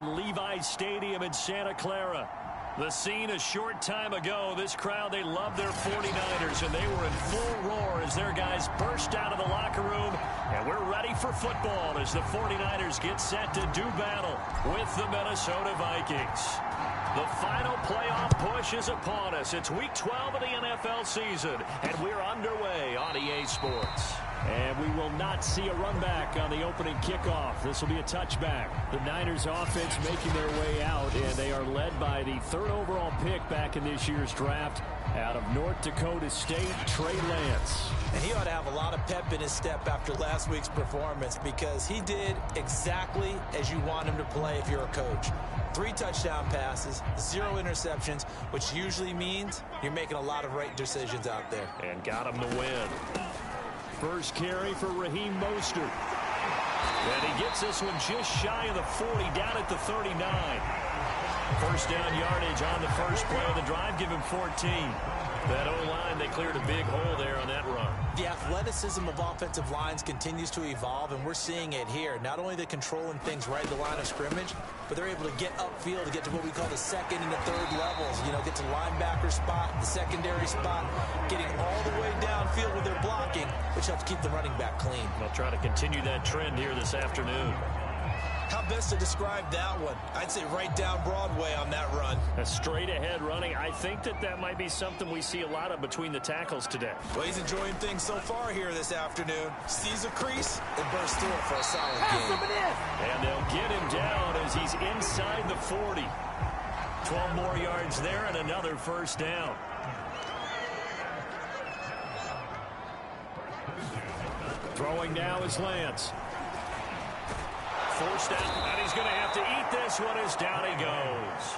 Levi's Stadium in Santa Clara. The scene a short time ago. This crowd, they love their 49ers, and they were in full roar as their guys burst out of the locker room. And we're ready for football as the 49ers get set to do battle with the Minnesota Vikings. The final playoff push is upon us. It's Week 12 of the NFL season, and we're underway on EA Sports. And we will not see a run back on the opening kickoff. This will be a touchback. The Niners offense making their way out, and they are led by the third overall pick back in this year's draft out of North Dakota State, Trey Lance. And he ought to have a lot of pep in his step after last week's performance because he did exactly as you want him to play if you're a coach. 3 touchdown passes, 0 interceptions, which usually means you're making a lot of right decisions out there. And got him the win. First carry for Raheem Mostert. And he gets this one just shy of the 40, down at the 39. First down yardage on the first play of the drive, give him 14. That O-line, they cleared a big hole there on that run. The athleticism of offensive lines continues to evolve, and we're seeing it here. Not only they're controlling things right at the line of scrimmage, but they're able to get upfield to get to what we call the second and the third levels. You know, get to linebacker spot, the secondary spot, getting all the way downfield with their blocking, which helps keep the running back clean. They'll try to continue that trend here this afternoon. How best to describe that one? I'd say right down Broadway on that run. A straight ahead running. I think that might be something we see a lot of between the tackles today. Well, he's enjoying things so far here this afternoon. Sees a crease and bursts through it for a solid game. And they'll get him down as he's inside the 40. 12 more yards there and another first down. Throwing now is Lance. Forced out, and he's going to have to eat this one as down he goes.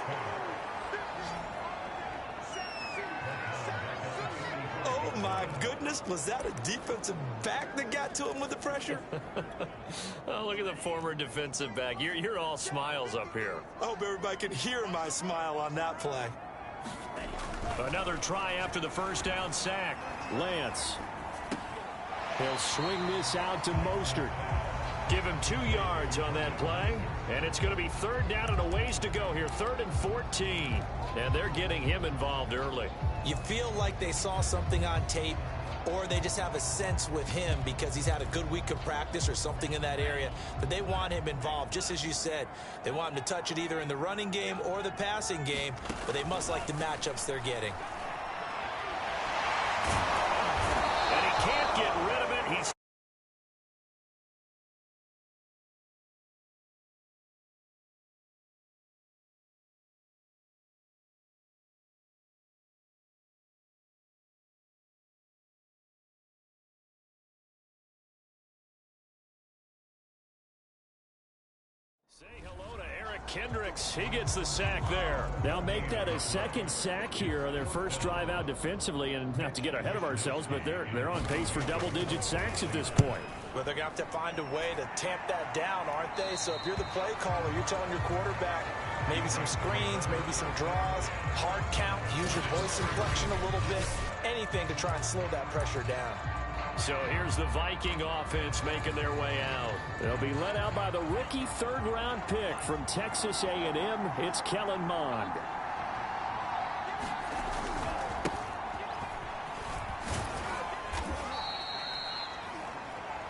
Oh, my goodness. Was that a defensive back that got to him with the pressure? Oh, look at the former defensive back. You're all smiles up here. I hope everybody can hear my smile on that play. Another try after the first down sack. Lance. He'll swing this out to Mostert. Give him 2 yards on that play. And it's going to be third down and a ways to go here. 3rd and 14. And they're getting him involved early. You feel like they saw something on tape, or they just have a sense with him because he's had a good week of practice or something in that area that they want him involved. Just as you said, they want him to touch it either in the running game or the passing game, but they must like the matchups they're getting. And he can't get rid of it. He's say hello to Eric Kendricks. He gets the sack there. They'll make that a second sack here on their first drive out defensively. And not to get ahead of ourselves, but they're on pace for double-digit sacks at this point. Well, they're going to have to find a way to tamp that down, aren't they? So if you're the play caller, you're telling your quarterback maybe some screens, maybe some draws, hard count, use your voice inflection a little bit, anything to try and slow that pressure down. So here's the Viking offense making their way out. They'll be led out by the rookie third-round pick from Texas A&M. It's Kellen Mond.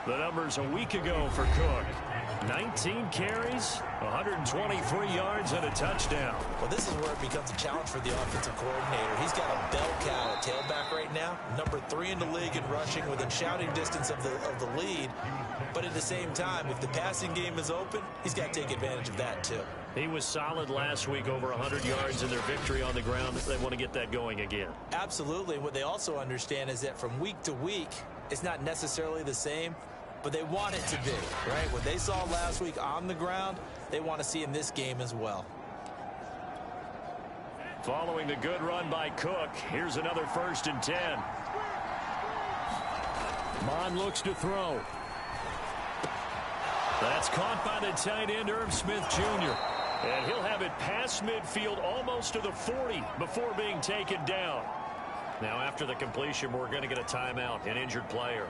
The numbers a week ago for Cook. 19 carries, 123 yards, and a touchdown. Well, this is where it becomes a challenge for the offensive coordinator. He's got a bell cow at tailback right now, number 3 in the league in rushing within shouting distance of the lead. But at the same time, if the passing game is open, he's got to take advantage of that too. He was solid last week, over 100 yards in their victory on the ground. They want to get that going again. Absolutely. What they also understand is that from week to week, it's not necessarily the same, but they want it to be, right? What they saw last week on the ground, they want to see in this game as well. Following the good run by Cook, here's another 1st and 10. Mond looks to throw. That's caught by the tight end, Irv Smith Jr. And he'll have it past midfield almost to the 40 before being taken down. Now after the completion, we're going to get a timeout, an injured player.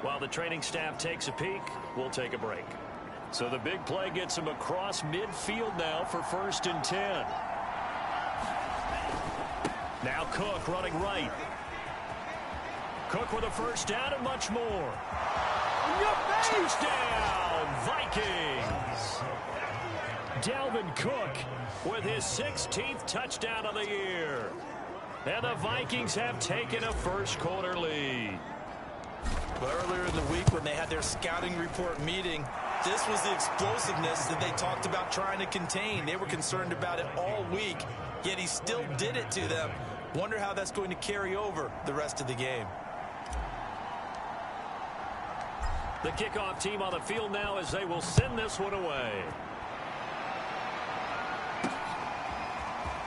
While the training staff takes a peek, we'll take a break. So the big play gets him across midfield now for 1st and 10. Now Cook running right. Cook with a first down and much more. Touchdown, Vikings! Dalvin Cook with his 16th touchdown of the year. And the Vikings have taken a first-quarter lead. Well, earlier in the week when they had their scouting report meeting, this was the explosiveness that they talked about trying to contain. They were concerned about it all week, yet he still did it to them. Wonder how that's going to carry over the rest of the game. The kickoff team on the field now as they will send this one away.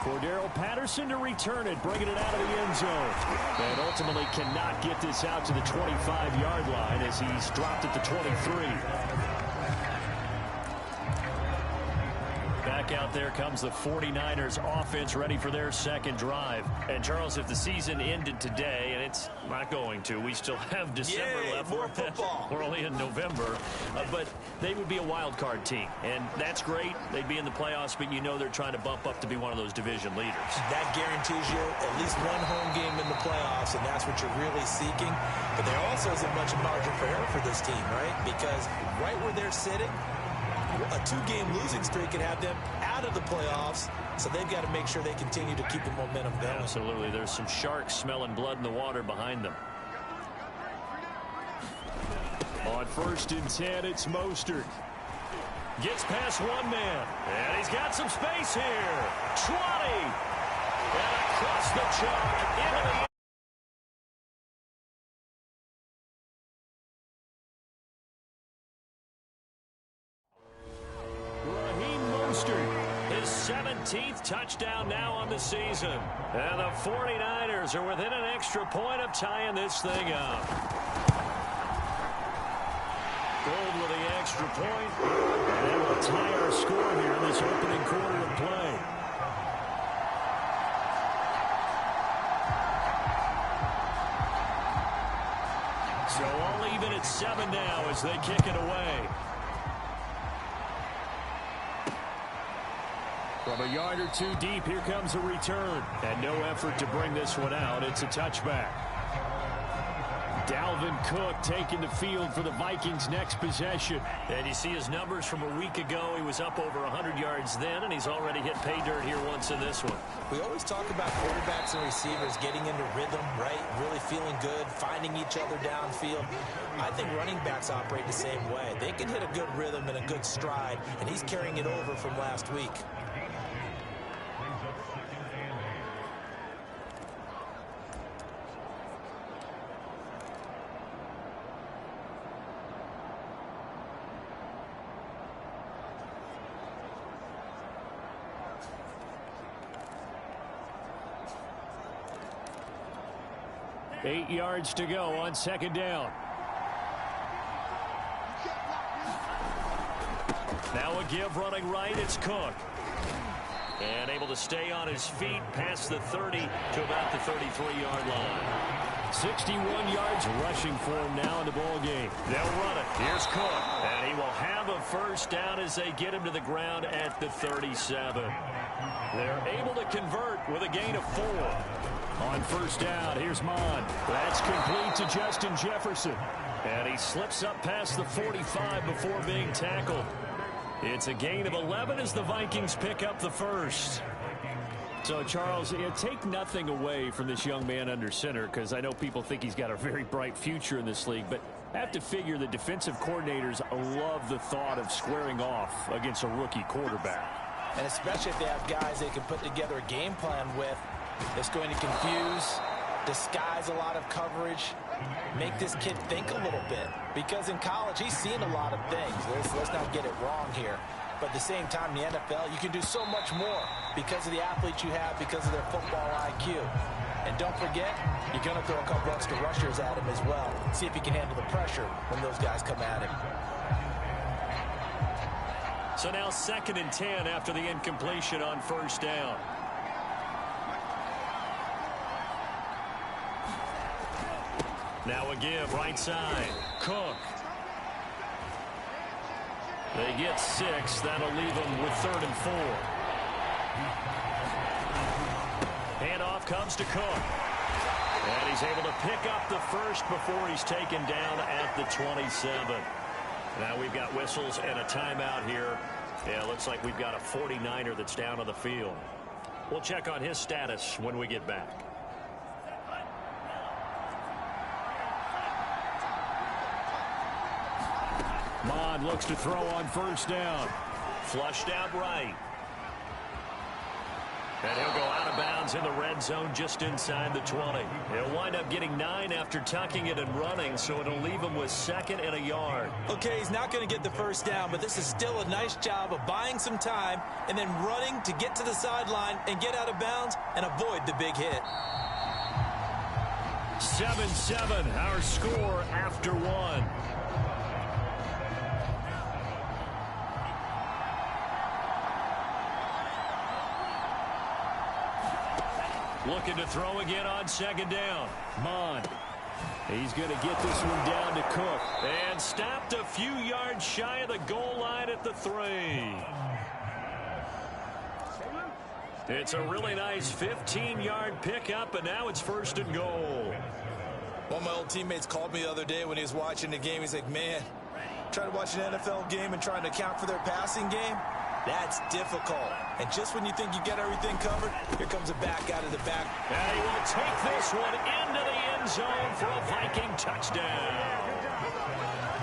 Cordero Patterson to return it, bringing it out of the end zone. And ultimately cannot get this out to the 25-yard line as he's dropped at the 23. Back out there comes the 49ers offense ready for their second drive. And, Charles, if the season ended today, and it's not going to, we still have December left. More football. We're only in November. But they would be a wild card team. And that's great. They'd be in the playoffs, but you know they're trying to bump up to be one of those division leaders. That guarantees you at least one home game in the playoffs, and that's what you're really seeking. But there also isn't much margin for error for this team, right? Because right where they're sitting, a 2-game losing streak could have them out of the playoffs, so they've got to make sure they continue to keep the momentum going. Absolutely. There's some sharks smelling blood in the water behind them. On 1st and 10, it's Mostert. Gets past one man, and he's got some space here. 20! And across the chalk into the his 17th touchdown now on the season. And the 49ers are within an extra point of tying this thing up. Gold with the extra point. And we'll tie our score here in this opening quarter of play. So all even at 7 now as they kick it away. From a yard or two deep, here comes a return. And no effort to bring this one out. It's a touchback. Dalvin Cook taking the field for the Vikings' next possession. And you see his numbers from a week ago. He was up over 100 yards then, and he's already hit pay dirt here once in this one. We always talk about quarterbacks and receivers getting into rhythm, right? Really feeling good, finding each other downfield. I think running backs operate the same way. They can hit a good rhythm and a good stride, and he's carrying it over from last week. Eight yards to go on 2nd down. Now a give running right. It's Cook. And able to stay on his feet past the 30 to about the 33-yard line. 61 yards rushing for him now in the ball game. They'll run it. Here's Cook. And he will have a first down as they get him to the ground at the 37. They're able to convert with a gain of 4. On 1st down, here's Mond. That's complete to Justin Jefferson. And he slips up past the 45 before being tackled. It's a gain of 11 as the Vikings pick up the first. So, Charles, take nothing away from this young man under center, because I know people think he's got a very bright future in this league, but I have to figure the defensive coordinators love the thought of squaring off against a rookie quarterback. And especially if they have guys they can put together a game plan with. It's going to confuse, disguise a lot of coverage, make this kid think a little bit. Because in college, he's seen a lot of things. Let's not get it wrong here. But at the same time, in the NFL, you can do so much more because of the athletes you have, because of their football IQ. And don't forget, you're going to throw a couple extra rushers at him as well. See if he can handle the pressure when those guys come at him. So now 2nd and 10 after the incompletion on 1st down. Now a give, right side. Cook. They get 6. That'll leave them with 3rd and 4. Handoff comes to Cook. And he's able to pick up the first before he's taken down at the 27. Now we've got whistles and a timeout here. Yeah, looks like we've got a 49er that's down on the field. We'll check on his status when we get back. Mond looks to throw on 1st down. Flushed out right. And he'll go out of bounds in the red zone just inside the 20. He'll wind up getting 9 after tucking it and running, so it'll leave him with 2nd and a yard. Okay, he's not going to get the 1st down, but this is still a nice job of buying some time and then running to get to the sideline and get out of bounds and avoid the big hit. 7-7, our score after 1. Looking to throw again on 2nd down. Mond. He's going to get this one down to Cook. And stopped a few yards shy of the goal line at the 3. It's a really nice 15-yard pickup, and now it's 1st and goal. One of my old teammates called me the other day when he was watching the game. He's like, man, trying to watch an NFL game and trying to account for their passing game? That's difficult. And just when you think you get everything covered, here comes a back out of the back. And he will take this one into the end zone for a Viking touchdown.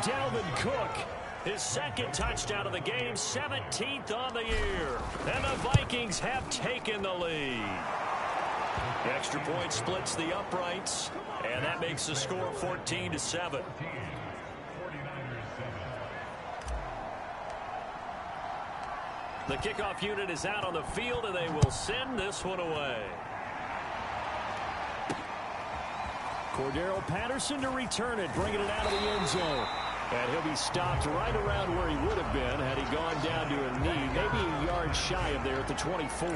Dalvin Cook, his 2nd touchdown of the game, 17th on the year. And the Vikings have taken the lead. The extra point splits the uprights, and that makes the score 14-7. The kickoff unit is out on the field, and they will send this one away. Cordero Patterson to return it, bringing it out of the end zone. And he'll be stopped right around where he would have been had he gone down to a knee, maybe a yard shy of there at the 24.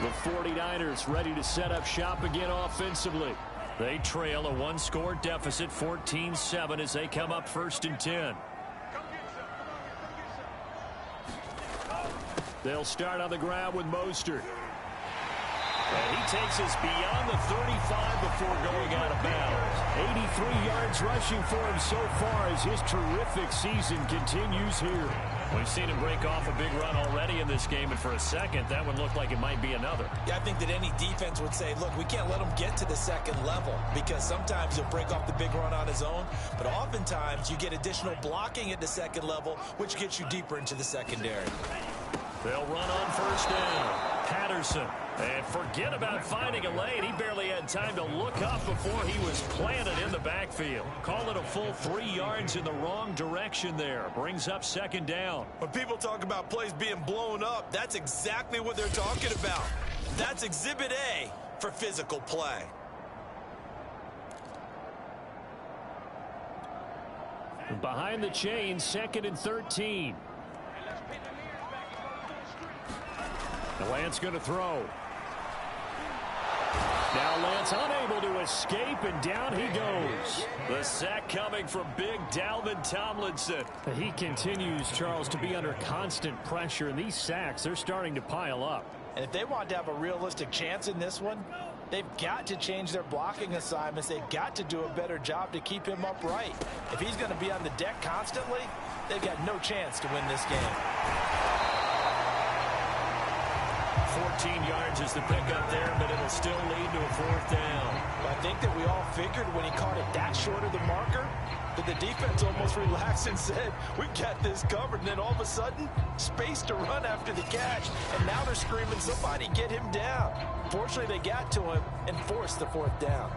The 49ers ready to set up shop again offensively. They trail a 1-score deficit, 14-7, as they come up 1st and 10. They'll start on the ground with Mostert. And he takes us beyond the 35 before going out of bounds. 83 yards rushing for him so far as his terrific season continues here. We've seen him break off a big run already in this game, and for a second, that one looked like it might be another. Yeah, I think that any defense would say, look, we can't let him get to the 2nd level, because sometimes he'll break off the big run on his own, but oftentimes you get additional blocking at the 2nd level, which gets you deeper into the secondary. They'll run on 1st down. Patterson. And forget about finding a lane. He barely had time to look up before he was planted in the backfield. Call it a full 3 yards in the wrong direction there. Brings up 2nd down. When people talk about plays being blown up, that's exactly what they're talking about. That's Exhibit A for physical play. Behind the chains, 2nd and 13. Lance going to throw. Now Lance unable to escape, and down he goes. The sack coming from big Dalvin Tomlinson. He continues, Charles, to be under constant pressure, and these sacks, they're starting to pile up. And if they want to have a realistic chance in this one, they've got to change their blocking assignments. They've got to do a better job to keep him upright. If he's going to be on the deck constantly, they've got no chance to win this game. 14 yards is the pickup there, but it'll still lead to a 4th down. I think that we all figured when he caught it that short of the marker that the defense almost relaxed and said, we got this covered. And then all of a sudden, space to run after the catch. And now they're screaming, somebody get him down. Fortunately, they got to him and forced the 4th down.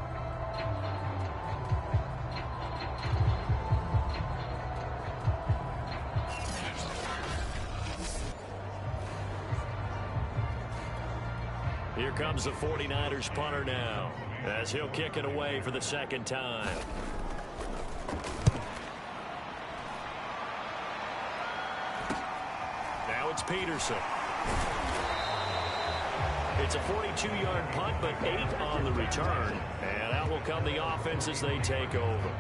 Here comes the 49ers punter now, as he'll kick it away for the 2nd time. Now it's Peterson. It's a 42-yard punt, but 8 on the return. And out will come the offense as they take over.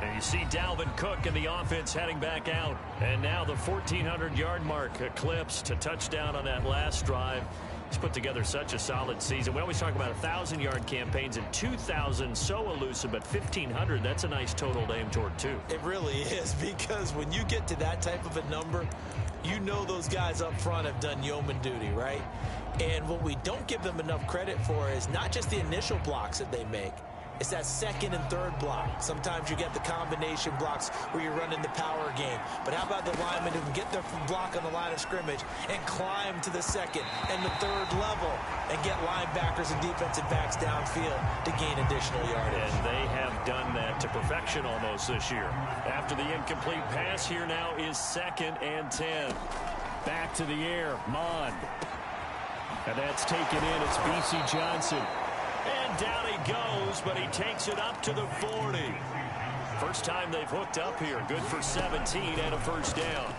And you see Dalvin Cook and the offense heading back out. And now the 1,400-yard mark eclipsed, a touchdown on that last drive. He's put together such a solid season. We always talk about 1,000-yard campaigns, and 2,000 so elusive, but 1,500, that's a nice total to aim toward, too. It really is, because when you get to that type of a number, you know those guys up front have done yeoman duty, right? And what we don't give them enough credit for is not just the initial blocks that they make. It's that second and third block. Sometimes you get the combination blocks where you're running the power game. But how about the linemen who can get their block on the line of scrimmage and climb to the second and the third level and get linebackers and defensive backs downfield to gain additional yardage? And they have done that to perfection almost this year. After the incomplete pass, here now is 2nd and 10. Back to the air, Mond. And that's taken in. It's B.C. Johnson. And down he goes, but he takes it up to the 40. First time they've hooked up here. Good for 17 and a first down.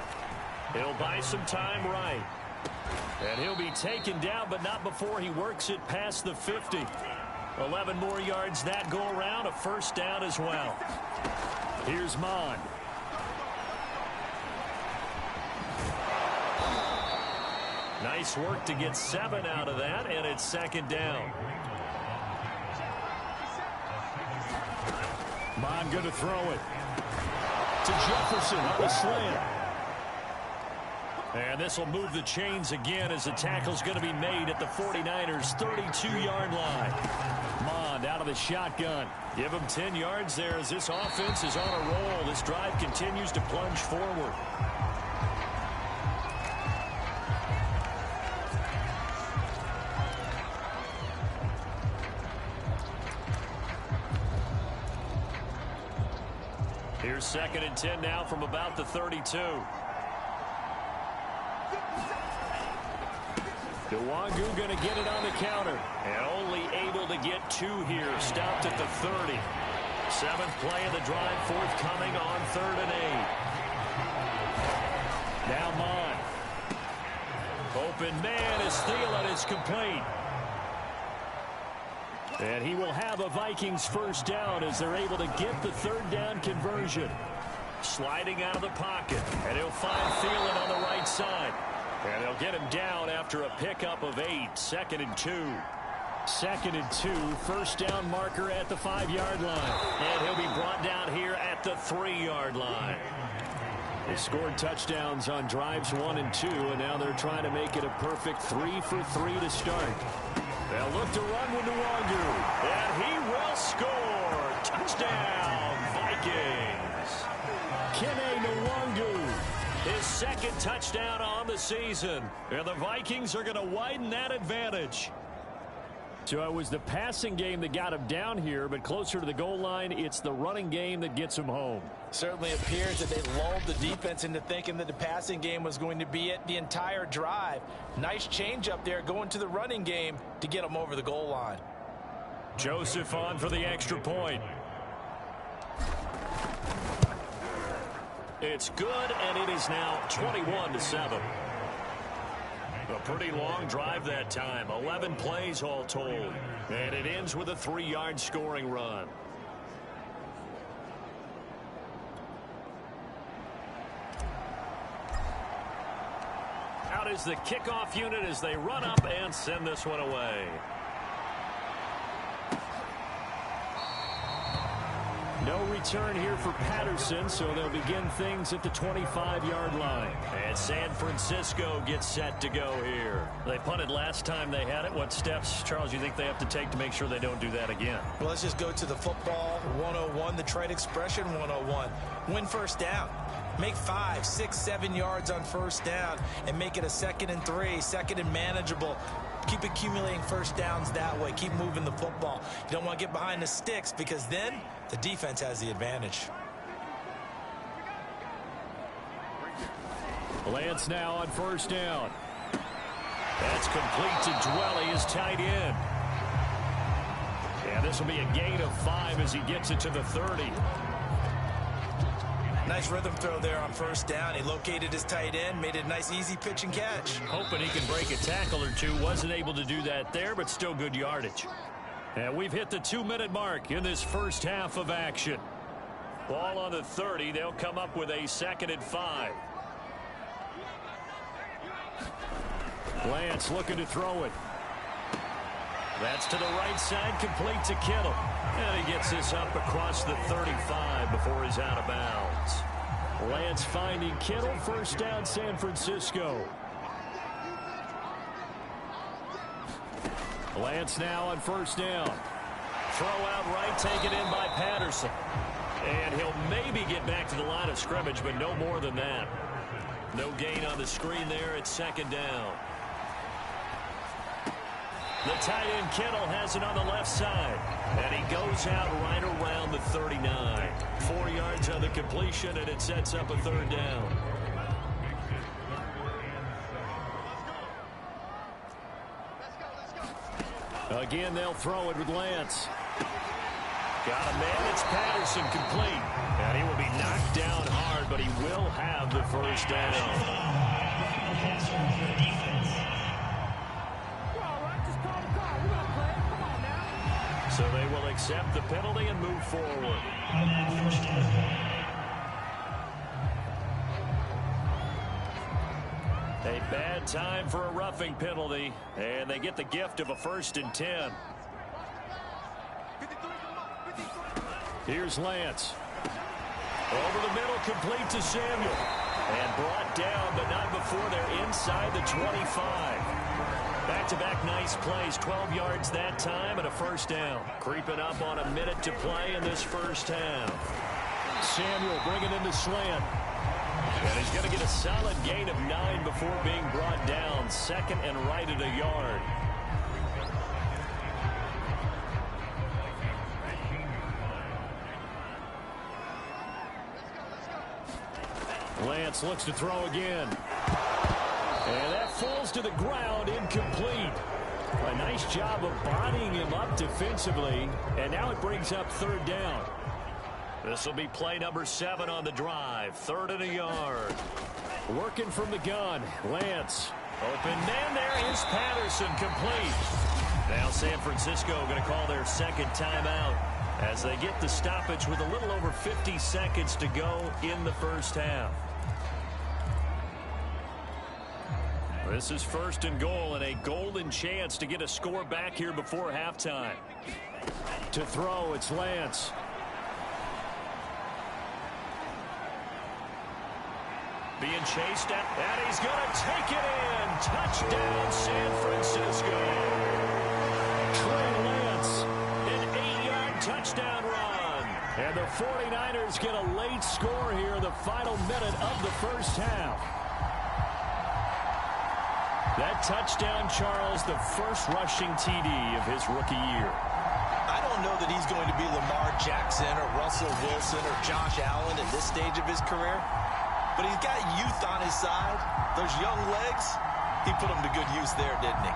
He'll buy some time right. And he'll be taken down, but not before he works it past the 50. 11 more yards that go around, a first down as well. Here's Mond. Nice work to get 7 out of that, and it's 2nd down. Mond going to throw it to Jefferson on the slant. And this will move the chains again as the tackle's going to be made at the 49ers' 32-yard line. Mond out of the shotgun. Give him 10 yards there as this offense is on a roll. This drive continues to plunge forward. Here's 2nd and 10 now from about the 32. Nwangu going to get it on the counter. And only able to get 2 here. Stopped at the 30. 7th play of the drive forthcoming on 3rd and 8. Now Mond. Open man is Thielen is complete. And he will have a Vikings first down as they're able to get the 3rd down conversion. Sliding out of the pocket. And he'll find Thielen on the right side. And they'll get him down after a pickup of 8. 2nd and 2. 2nd and 2. First down marker at the 5-yard line. And he'll be brought down here at the 3-yard line. They scored touchdowns on drives 1 and 2. And now they're trying to make it a perfect 3 for 3 to start. They'll look to run with Nwangu. And he will score. Touchdown, Vikings. Kene Nwangu. His 2nd touchdown on the season. And the Vikings are going to widen that advantage. So it was the passing game that got him down here, but closer to the goal line, it's the running game that gets him home. Certainly appears that they lulled the defense into thinking that the passing game was going to be it the entire drive. Nice change up there going to the running game to get them over the goal line. Joseph on for the extra point. It's good, and it is now 21-7. A pretty long drive that time. 11 plays all told. And it ends with a 3-yard scoring run. Out is the kickoff unit as they run up and send this one away. No return here for Patterson, so they'll begin things at the 25-yard line. And San Francisco gets set to go here. They punted last time they had it. What steps, Charles, you think they have to take to make sure they don't do that again? Well, let's just go to the football 101, the trade expression 101. Win first down. Make 5, 6, 7 yards on first down and make it a 2nd and 3, 2nd and manageable. Keep accumulating first downs that way. Keep moving the football. You don't want to get behind the sticks because then the defense has the advantage. Lance now on first down. That's complete to Dwelly, his tight end. And this will be a gain of 5 as he gets it to the 30. Nice rhythm throw there on first down. He located his tight end, made it a nice easy pitch and catch. Hoping he can break a tackle or two. Wasn't able to do that there, but still good yardage. And we've hit the 2-minute mark in this first half of action. Ball on the 30. They'll come up with a 2nd and 5. Lance looking to throw it. That's to the right side, complete to Kittle. And he gets this up across the 35 before he's out of bounds. Lance finding Kittle, first down San Francisco. Lance now on first down. Throw out right, taken in by Patterson. And he'll maybe get back to the line of scrimmage, but no more than that. No gain on the screen there. It's 2nd down. The tight end Kittle has it on the left side. And he goes out right around the 39. 4 yards on the completion, and it sets up a 3rd down. Again, they'll throw it with Lance. Got a man. It's Patterson, complete. And he will be knocked down hard, but he will have the first down. So they will accept the penalty and move forward. A bad time for a roughing penalty, and they get the gift of a 1st and 10. Here's Lance. Over the middle, complete to Samuel. And brought down, but not before they're inside the 25. Back-to-back nice plays, 12 yards that time, and a 1st down. Creeping up on a minute to play in this first half. Samuel bringing in the slant. And he's going to get a solid gain of 9 before being brought down. 2nd and right at a yard. Lance looks to throw again. And that falls to the ground, incomplete. A nice job of bodying him up defensively. And now it brings up 3rd down. This will be play number 7 on the drive. 3rd and a yard. Working from the gun. Lance. Open man there is Patterson, complete. Now San Francisco going to call their 2nd timeout as they get the stoppage with a little over 50 seconds to go in the first half. This is 1st and goal and a golden chance to get a score back here before halftime. To throw, it's Lance. Being chased at, and he's going to take it in. Touchdown, San Francisco. Trey Lance, an 8-yard touchdown run. And the 49ers get a late score here in the final minute of the first half. That touchdown, Charles, the first rushing TD of his rookie year. I don't know that he's going to be Lamar Jackson or Russell Wilson or Josh Allen at this stage of his career, but he's got youth on his side. Those young legs, he put them to good use there, didn't he?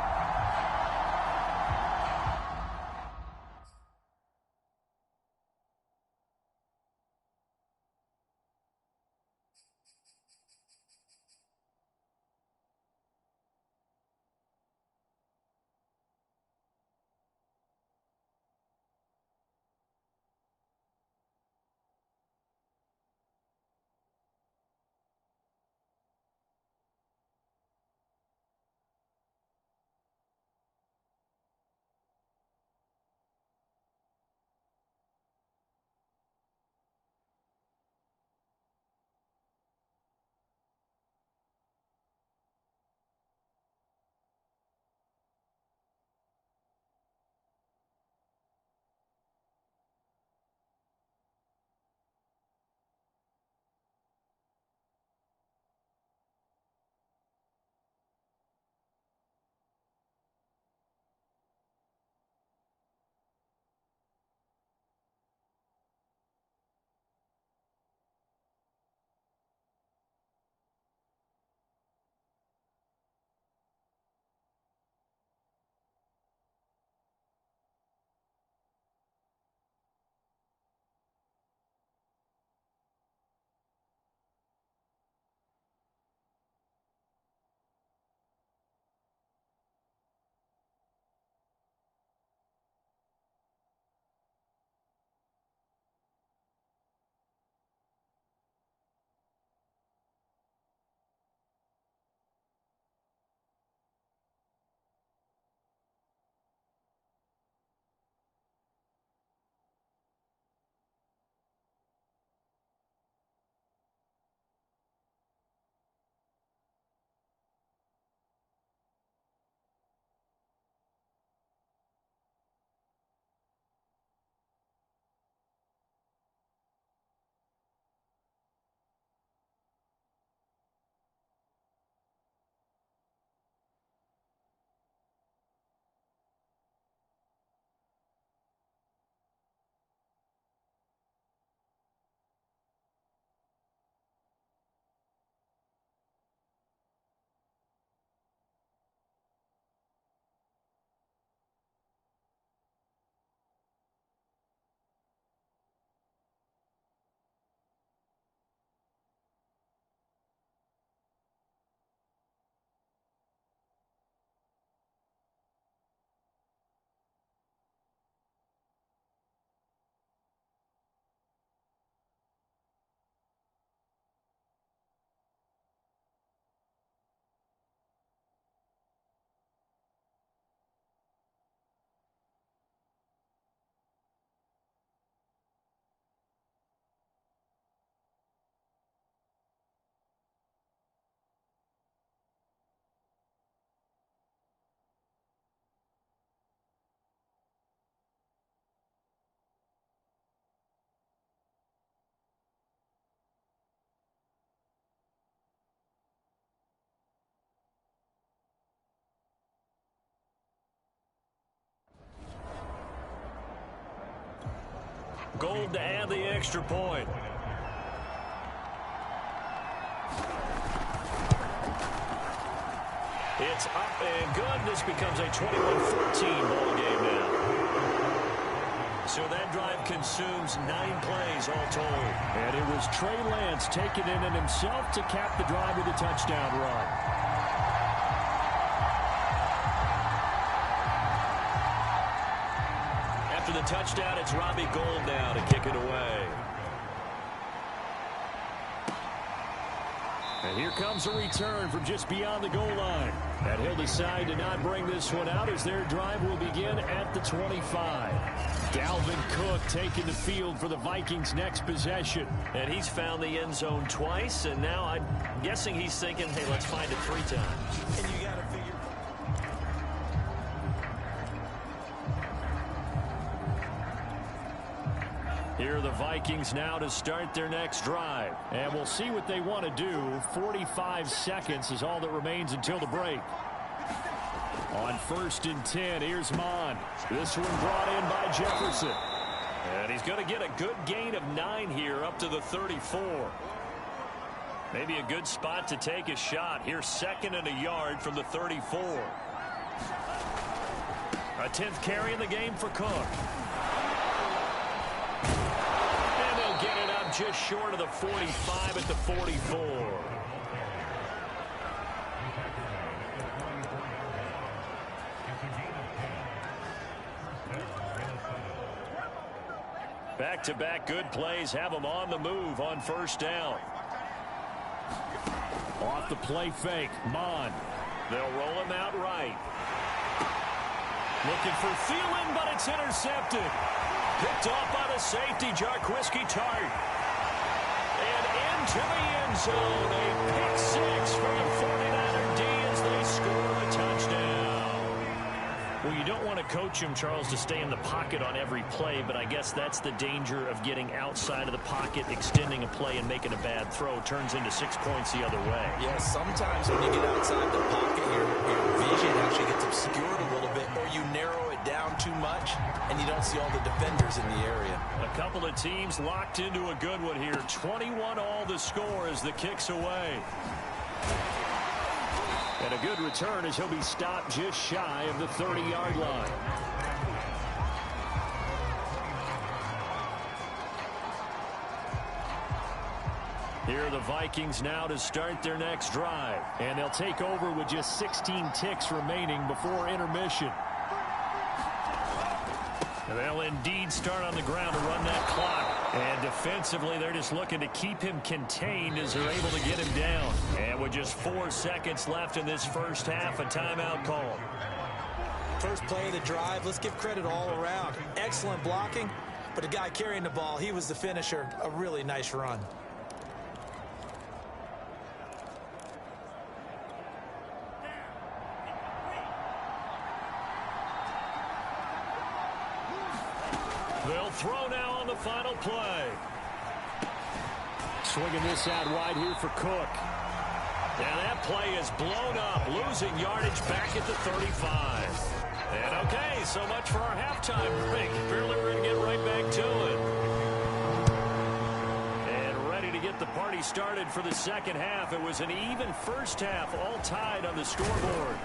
Gold to add the extra point. It's up and good. This becomes a 21-14 ball game now. So that drive consumes 9 plays all told. And it was Trey Lance taking it in himself to cap the drive with a touchdown run. After the touchdown, it's Robbie Gould now to kick it away. And here comes a return from just beyond the goal line. And he'll decide to not bring this one out as their drive will begin at the 25. Dalvin Cook taking the field for the Vikings' next possession. And he's found the end zone twice, and now I'm guessing he's thinking, hey, let's find it 3 times. And you got to figure... Here are the Vikings now to start their next drive. And we'll see what they want to do. 45 seconds is all that remains until the break. On 1st and 10, here's Mon. This one brought in by Jefferson. And he's going to get a good gain of 9 here up to the 34. Maybe a good spot to take a shot. Here's 2nd and a yard from the 34. A 10th carry in the game for Cook. Get it up just short of the 45 at the 44. Back-to-back good plays have them on the move on 1st down. Off the play fake, Mon. They'll roll him out right. Looking for Thielen, but it's intercepted. Picked off by the safety, Jarquiski Tart. And into the end zone. A pick 6 from the 49er D as they score a touchdown. Well, you don't want to coach him, Charles, to stay in the pocket on every play, but I guess that's the danger of getting outside of the pocket, extending a play, and making a bad throw. Turns into 6 points the other way. Yeah, sometimes when you get outside the pocket, your vision actually gets obscured a little bit, or you narrow it down too much, and you don't see all the defenders in the area. A couple of teams locked into a good one here. 21 all the score as the kick's away. And a good return as he'll be stopped just shy of the 30-yard line. Here are the Vikings now to start their next drive. And they'll take over with just 16 ticks remaining before intermission. And they'll indeed start on the ground to run that clock. And defensively, they're just looking to keep him contained as they're able to get him down. And with just 4 seconds left in this first half, a timeout call. First play of the drive, let's give credit all around. Excellent blocking, but the guy carrying the ball, he was the finisher. A really nice run. They'll throw now on the final play. Swinging this out wide here for Cook. And that play is blown up, losing yardage back at the 35. And okay, so much for our halftime break. Apparently we're going to get right back to it. And ready to get the party started for the second half. It was an even first half, all tied on the scoreboard.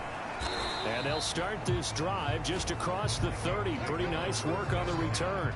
And they'll start this drive just across the 30. Pretty nice work on the return.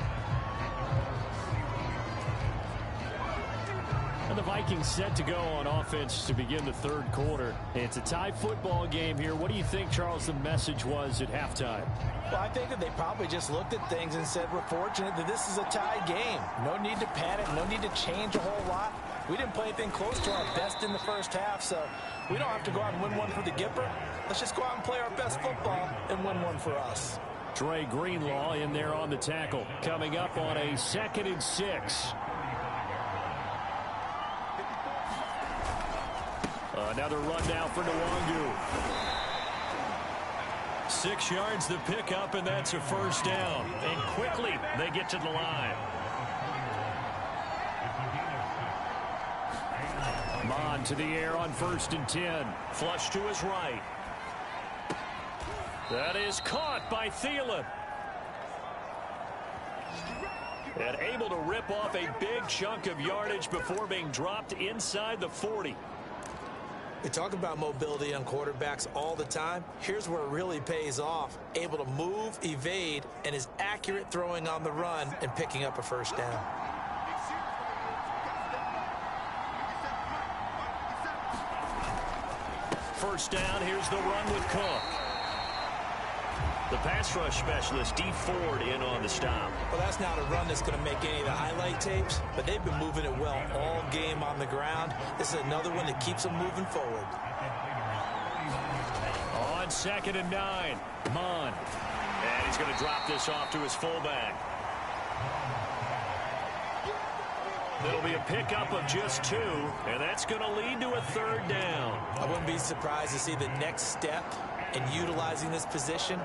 And the Vikings set to go on offense to begin the 3rd quarter. It's a tie football game here. What do you think, Charles, the message was at halftime? Well, I think that they probably just looked at things and said, we're fortunate that this is a tie game. No need to panic, no need to change a whole lot. We didn't play anything close to our best in the first half, so we don't have to go out and win one for the Gipper. Let's just go out and play our best football and win one for us. Trey Greenlaw in there on the tackle. Coming up on a 2nd and 6. Another run now for Nwangu. 6 yards the pickup, and that's a first down. And quickly they get to the line. Mon to the air on 1st and 10. Flush to his right. That is caught by Thielen. And able to rip off a big chunk of yardage before being dropped inside the 40. We talk about mobility on quarterbacks all the time. Here's where it really pays off. Able to move, evade, and is accurate throwing on the run and picking up a first down. First down, here's the run with Cook. The pass rush specialist, D. Ford, in on the stop. Well, that's not a run that's going to make any of the highlight tapes, but they've been moving it well all game on the ground. This is another one that keeps them moving forward. On 2nd and 9, Mon. And he's going to drop this off to his fullback. It'll be a pickup of just 2, and that's going to lead to a 3rd down. I wouldn't be surprised to see the next step in utilizing this position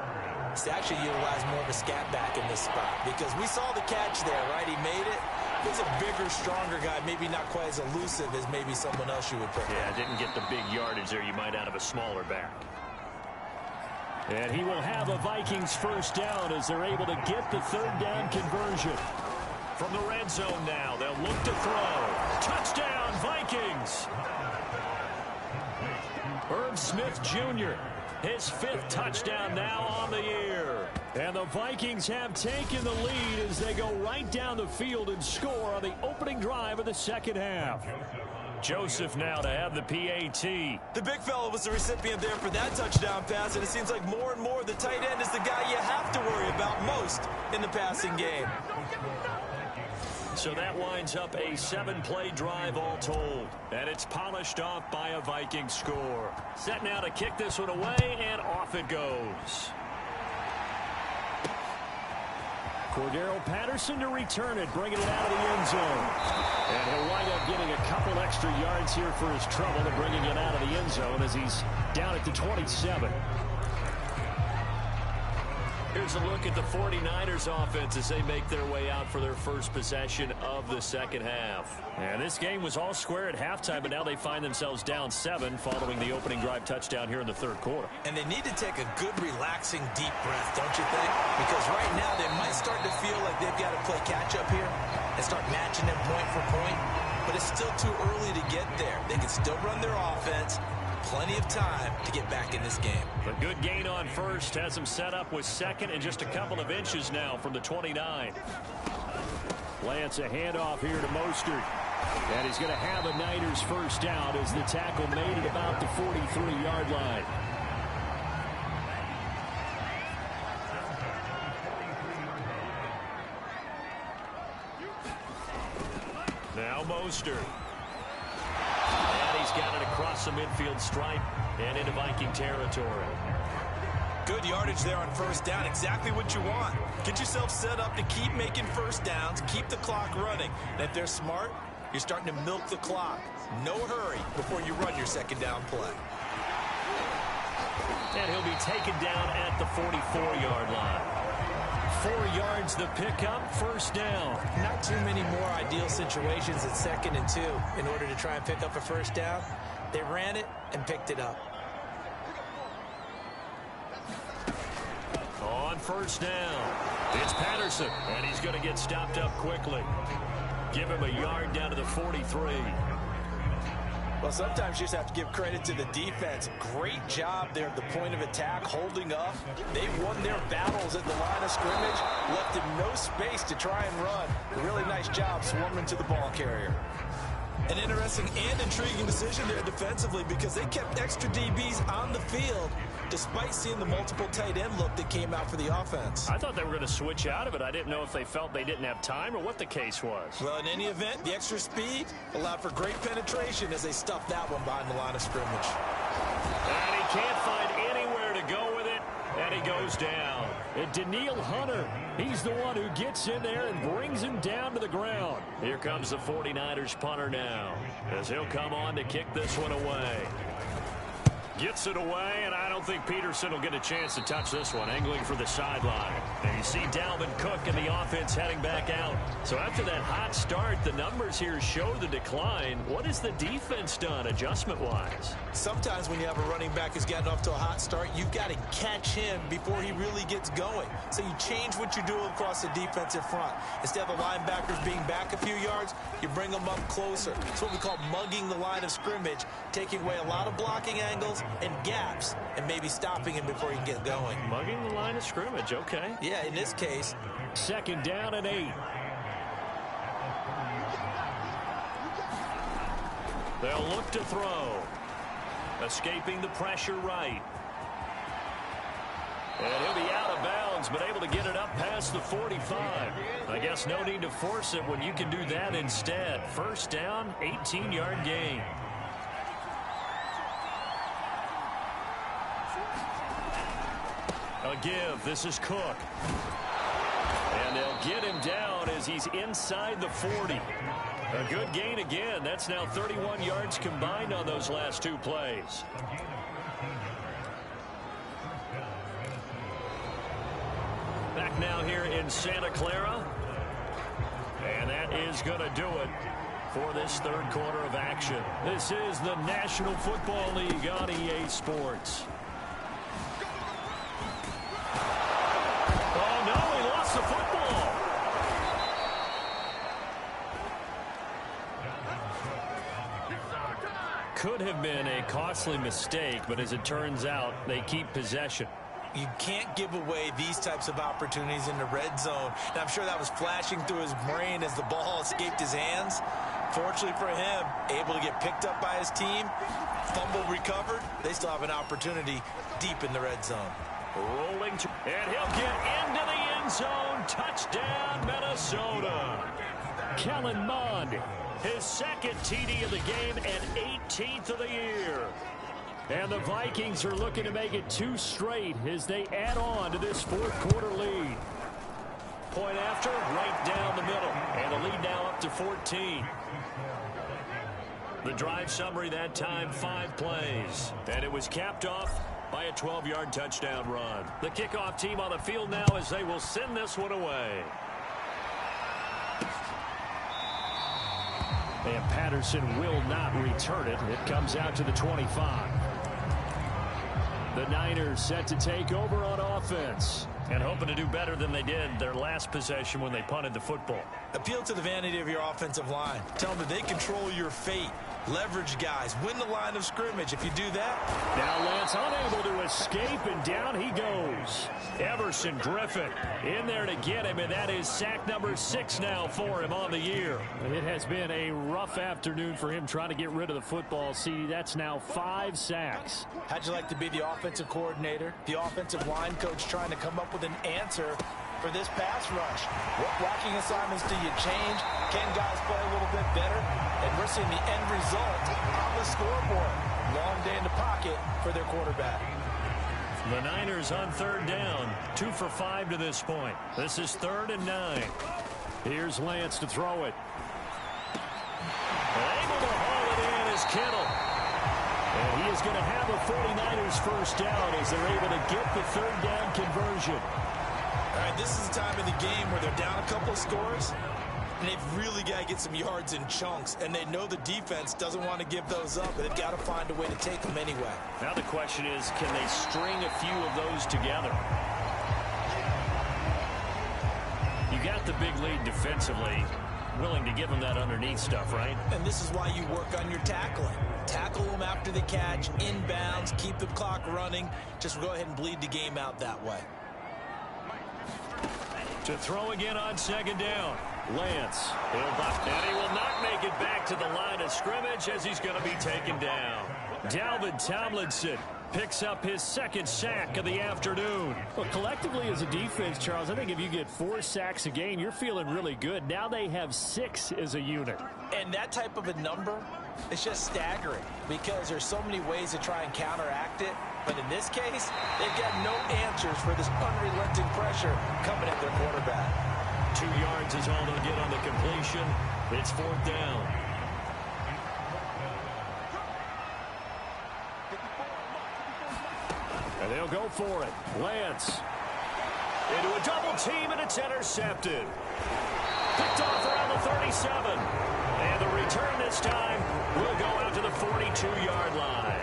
is to actually utilize more of a scat back in this spot, because we saw the catch there, right? He made it. He's a bigger, stronger guy, maybe not quite as elusive as maybe someone else you would pick. Yeah, didn't get the big yardage there you might out of a smaller back. And he will have a Vikings first down as they're able to get the 3rd down conversion. From the red zone now, they'll look to throw. Touchdown, Vikings! Irv Smith Jr., his 5th touchdown now on the year. And the Vikings have taken the lead as they go right down the field and score on the opening drive of the second half. Joseph now to have the PAT. The big fella was the recipient there for that touchdown pass, and it seems like more and more the tight end is the guy you have to worry about most in the passing game. So that winds up a 7-play drive all told. And it's polished off by a Viking score. Set now to kick this one away, and off it goes. Cordero Patterson to return it, bringing it out of the end zone. And he'll wind up getting a couple extra yards here for his trouble to bringing it out of the end zone as he's down at the 27. Here's a look at the 49ers offense as they make their way out for their first possession of the second half. And this game was all square at halftime, but now they find themselves down 7 following the opening drive touchdown here in the 3rd quarter. And they need to take a good, relaxing, deep breath, don't you think? Because right now they might start to feel like they've got to play catch-up here and start matching them point for point. But it's still too early to get there. They can still run their offense. Plenty of time to get back in this game. A good gain on first has them set up with 2nd and just a couple of inches now from the 29. Lance a handoff here to Mostert. And he's going to have a Niners first down as the tackle made at about the 43-yard line. Now Mostert. He's got it across the midfield stripe and into Viking territory. Good yardage there on first down. Exactly what you want. Get yourself set up to keep making first downs, keep the clock running. And if they're smart, you're starting to milk the clock. No hurry before you run your second down play. And he'll be taken down at the 44-yard line. 4 yards the pickup, first down. Not too many more ideal situations at 2nd and 2 in order to try and pick up a first down. They ran it and picked it up. On first down, it's Patterson, and he's going to get stopped up quickly. Give him a yard down to the 43. Well, sometimes you just have to give credit to the defense. Great job there at the point of attack, holding up. They won their battles at the line of scrimmage, left him no space to try and run. A really nice job swarming to the ball carrier. An interesting and intriguing decision there defensively because they kept extra DBs on the field despite seeing the multiple tight end look that came out for the offense. I thought they were going to switch out of it. I didn't know if they felt they didn't have time or what the case was. Well, in any event, the extra speed allowed for great penetration as they stuffed that one behind the line of scrimmage. And he can't find anywhere to go with it, and he goes down. And Daniil Hunter, he's the one who gets in there and brings him down to the ground. Here comes the 49ers punter now as he'll come on to kick this one away. Gets it away, and I don't don't think Peterson will get a chance to touch this one, angling for the sideline. And you see Dalvin Cook and the offense heading back out. So after that hot start, the numbers here show the decline. What has the defense done adjustment-wise? Sometimes when you have a running back who's gotten off to a hot start, you've got to catch him before he really gets going. So you change what you do across the defensive front. Instead of the linebackers being back a few yards, you bring them up closer. It's what we call mugging the line of scrimmage, taking away a lot of blocking angles and gaps, and maybe stopping him before he can get going. Mugging the line of scrimmage, okay. Yeah, in this case. 2nd down and 8. They'll look to throw. Escaping the pressure right. And he'll be out of bounds, but able to get it up past the 45. I guess no need to force it when you can do that instead. 1st down, 18-yard gain. A give. This is Cook. And they'll get him down as he's inside the 40. A good gain again. That's now 31 yards combined on those last 2 plays. Back now here in Santa Clara. And that is going to do it for this 3rd quarter of action. This is the National Football League on EA Sports. Oh, no, he lost the football. Could have been a costly mistake, but as it turns out, they keep possession. You can't give away these types of opportunities in the red zone. And I'm sure that was flashing through his brain as the ball escaped his hands. Fortunately for him, able to get picked up by his team, fumble recovered. They still have an opportunity deep in the red zone. Rolling to, and he'll get into the end zone. Touchdown, Minnesota. Kellen Mond, his 2nd TD of the game and 18th of the year. And the Vikings are looking to make it 2 straight as they add on to this 4th quarter lead. Point after, right down the middle. And the lead now up to 14. The drive summary that time, 5 plays. And it was capped off by a 12-yard touchdown run. The kickoff team on the field now as they will send this one away. And Patterson will not return it. It comes out to the 25. The Niners set to take over on offense. And hoping to do better than they did their last possession when they punted the football. Appeal to the vanity of your offensive line. Tell them that they control your fate. Leverage guys. Win the line of scrimmage. If you do that. Now Lance unable to escape, and down he goes. Everson Griffin in there to get him, and that is sack number 6 now for him on the year. It has been a rough afternoon for him trying to get rid of the football. See, that's now 5 sacks. How'd you like to be the offensive coordinator, the offensive line coach trying to come up with an answer for this pass rush? What blocking assignments do you change? Can guys play a little bit better? And we're seeing the end result on the scoreboard. Long day in the pocket for their quarterback. The Niners on 3rd down. 2 for 5 to this point. This is 3rd and 9. Here's Lance to throw it. Able to haul it in is Kittle. And he is going to have a 49ers 1st down as they're able to get the 3rd down conversion. All right, this is the time of the game where they're down a couple of scores, and they've really got to get some yards in chunks, and they know the defense doesn't want to give those up, but they've got to find a way to take them anyway. Now the question is, can they string a few of those together? You got the big lead defensively, willing to give them that underneath stuff, right? And this is why you work on your tackling. Tackle them after the catch, inbounds, keep the clock running. Just go ahead and bleed the game out that way. To throw again on 2nd down. Lance. And he will not make it back to the line of scrimmage as he's going to be taken down. Dalvin Tomlinson picks up his 2nd sack of the afternoon. Well, collectively as a defense, Charles, I think if you get 4 sacks a game, you're feeling really good. Now they have 6 as a unit. And that type of a number, it's just staggering because there's so many ways to try and counteract it. But in this case, they've got no answers for this unrelenting pressure coming at their quarterback. 2 yards is all they'll get on the completion. It's 4th down. And they'll go for it. Lance. Into a double team, and it's intercepted. Picked off around the 37. And the return this time will go out to the 42-yard line.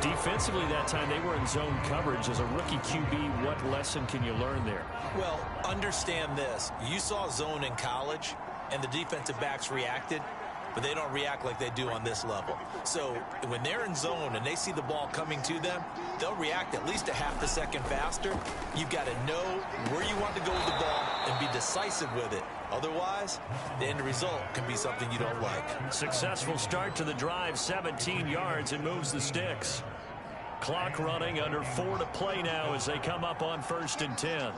Defensively that time, they were in zone coverage. As a rookie QB, what lesson can you learn there? Well, understand this. You saw zone in college, and the defensive backs reacted, but they don't react like they do on this level. So when they're in zone and they see the ball coming to them, they'll react at least a half a second faster. You've got to know where you want to go with the ball and be decisive with it. Otherwise, the end result can be something you don't like. Successful start to the drive, 17 yards, and moves the sticks. Clock running, under 4 to play now as they come up on 1st and 10.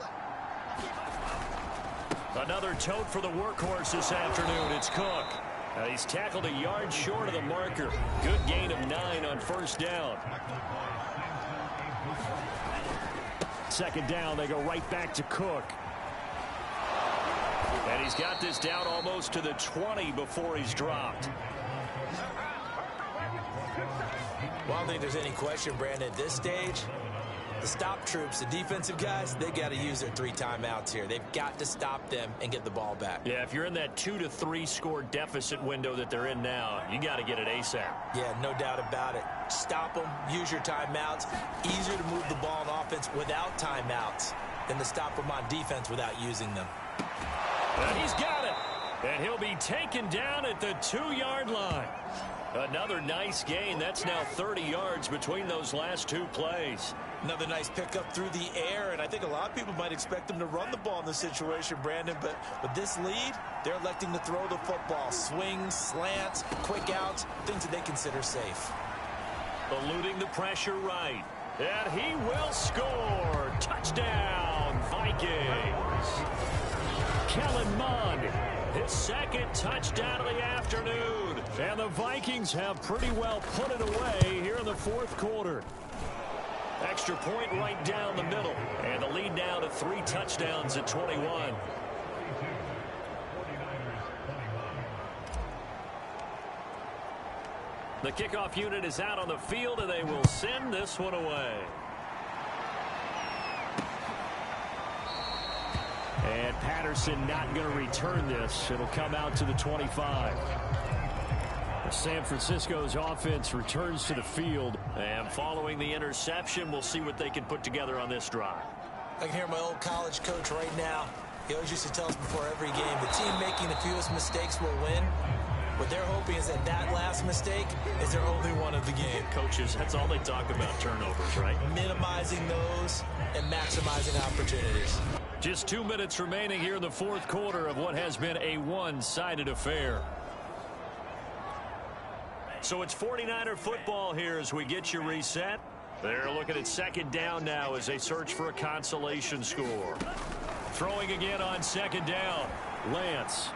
Another tote for the workhorse this afternoon. It's Cook. He's tackled a yard short of the marker. Good gain of 9 on 1st down. 2nd down, they go right back to Cook. And he's got this down almost to the 20 before he's dropped. Well, I don't think there's any question, Brandon, at this stage, the stop troops, the defensive guys, they got to use their 3 timeouts here. They've got to stop them and get the ball back. Yeah, if you're in that 2 to 3 score deficit window that they're in now, you got to get it ASAP. Yeah, no doubt about it. Stop them, use your timeouts. Easier to move the ball on offense without timeouts than to stop them on defense without using them. And he's got it. And he'll be taken down at the 2-yard line. Another nice gain. That's now 30 yards between those last 2 plays. Another nice pickup through the air, and I think a lot of people might expect them to run the ball in this situation, Brandon, but with this lead, they're electing to throw the football. Swings, slants, quick outs, things that they consider safe. Eluding the pressure right. And he will score. Touchdown, Vikings. Kellen Mond. His 2nd touchdown of the afternoon. And the Vikings have pretty well put it away here in the 4th quarter. Extra point right down the middle. And the lead now to 3 touchdowns at 21. The kickoff unit is out on the field, and they will send this one away. And Patterson not going to return this. It'll come out to the 25. San Francisco's offense returns to the field. And following the interception, we'll see what they can put together on this drive. I can hear my old college coach right now. He always used to tell us before every game, the team making the fewest mistakes will win. What they're hoping is that that last mistake is their only one of the game. Coaches, that's all they talk about, turnovers, right? Minimizing those and maximizing opportunities. Just 2 minutes remaining here in the 4th quarter of what has been a one-sided affair. So it's 49er football here as we get you reset. They're looking at 2nd down now as they search for a consolation score. Throwing again on 2nd down. Lance.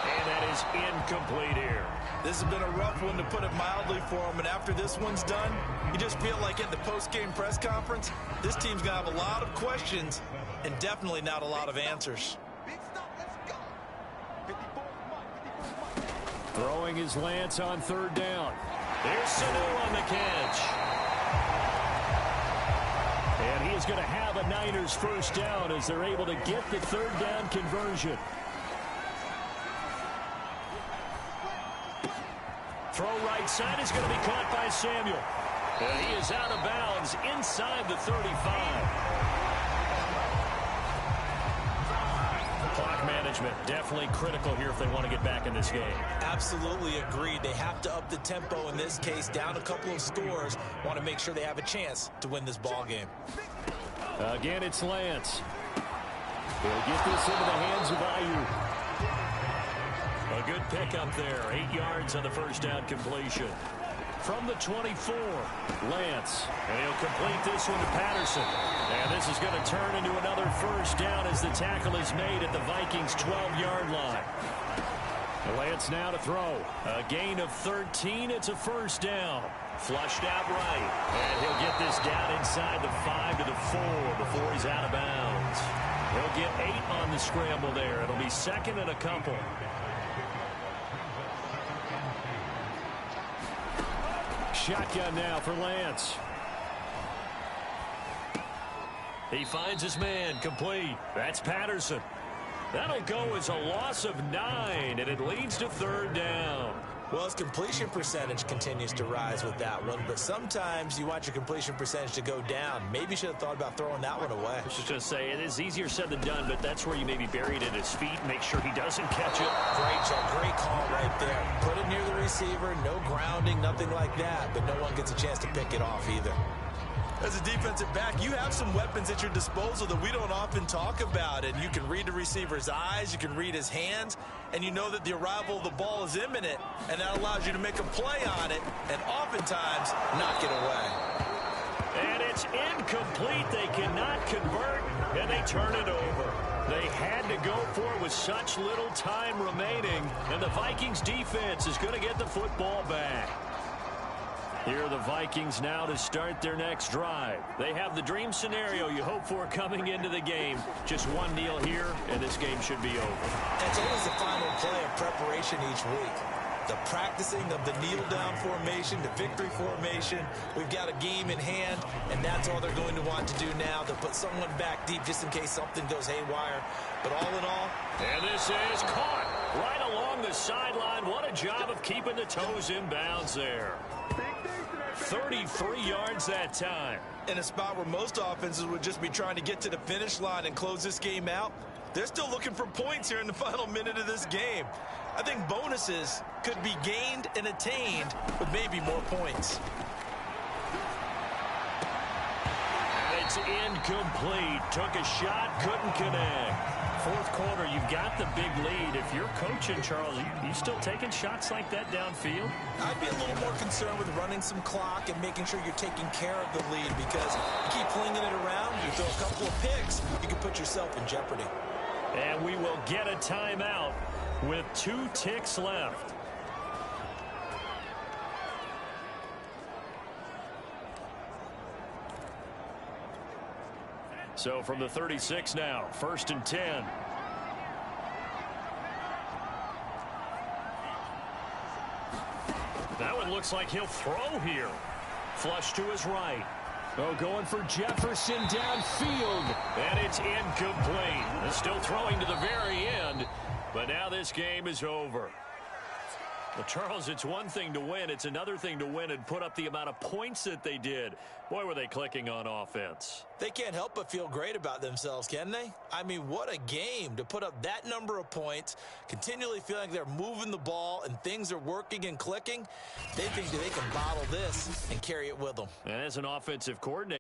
And that is incomplete here. This has been a rough one, to put it mildly, for him. And after this one's done, you just feel like at the post-game press conference, this team's going to have a lot of questions and definitely not a lot of answers. Throwing his Lance on 3rd down. There's Sanu on the catch. And he is going to have a Niners 1st down as they're able to get the 3rd down conversion. Throw right side is going to be caught by Samuel. And he is out of bounds inside the 35. Clock management definitely critical here if they want to get back in this game. Absolutely agreed. They have to up the tempo in this case, down a couple of scores. Want to make sure they have a chance to win this ball game. Again, it's Lance. He'll get this into the hands of Ayuk. A good pickup there. 8 yards on the 1st down completion. From the 24, Lance. And he'll complete this one to Patterson. And this is going to turn into another 1st down as the tackle is made at the Vikings' 12-yard line. Lance now to throw. A gain of 13. It's a 1st down. Flushed out right. And he'll get this down inside the 5 to the 4 before he's out of bounds. He'll get 8 on the scramble there. It'll be 2nd and a couple. shotgun now for Lance. He finds his man, complete. That's Patterson. That'll go as a loss of 9, and it leads to 3rd down. Well, his completion percentage continues to rise with that one, but sometimes you want your completion percentage to go down. Maybe you should have thought about throwing that one away. I was just going to say, it is easier said than done, but that's where you maybe buried at his feet. Make sure he doesn't catch it. Great job, great call right there. Put it near the receiver, no grounding, nothing like that, but no one gets a chance to pick it off either. As a defensive back, you have some weapons at your disposal that we don't often talk about, and you can read the receiver's eyes, you can read his hands, and you know that the arrival of the ball is imminent, and that allows you to make a play on it and oftentimes knock it away. And it's incomplete. They cannot convert, and they turn it over. They had to go for it with such little time remaining, and the Vikings defense is going to get the football back. Here are the Vikings now to start their next drive. They have the dream scenario you hope for coming into the game. Just one kneel here, and this game should be over. It's always the final play of preparation each week. The practicing of the kneel-down formation, the victory formation. We've got a game in hand, and that's all they're going to want to do now, to put someone back deep just in case something goes haywire. But all in all... And this is caught right along the sideline. What a job of keeping the toes in bounds there. 33 yards that time. In a spot where most offenses would just be trying to get to the finish line and close this game out, they're still looking for points here in the final minute of this game. I think bonuses could be gained and attained with maybe more points. And it's incomplete. Took a shot, couldn't connect. Fourth quarter, you've got the big lead. If you're coaching, Charles, you still taking shots like that downfield? I'd be a little more concerned with running some clock and making sure you're taking care of the lead, because you keep flinging it around, you throw a couple of picks, you can put yourself in jeopardy. And we will get a timeout with 2 ticks left. So from the 36 now, 1st and 10. That one looks like he'll throw here. Flush to his right. Oh, going for Jefferson downfield. And it's incomplete. They're still throwing to the very end, but now this game is over. Well, Charles, it's one thing to win. It's another thing to win and put up the amount of points that they did. Boy, were they clicking on offense. They can't help but feel great about themselves, can they? I mean, what a game to put up that number of points, continually feeling like they're moving the ball and things are working and clicking. They think that they can bottle this and carry it with them. And as an offensive coordinator,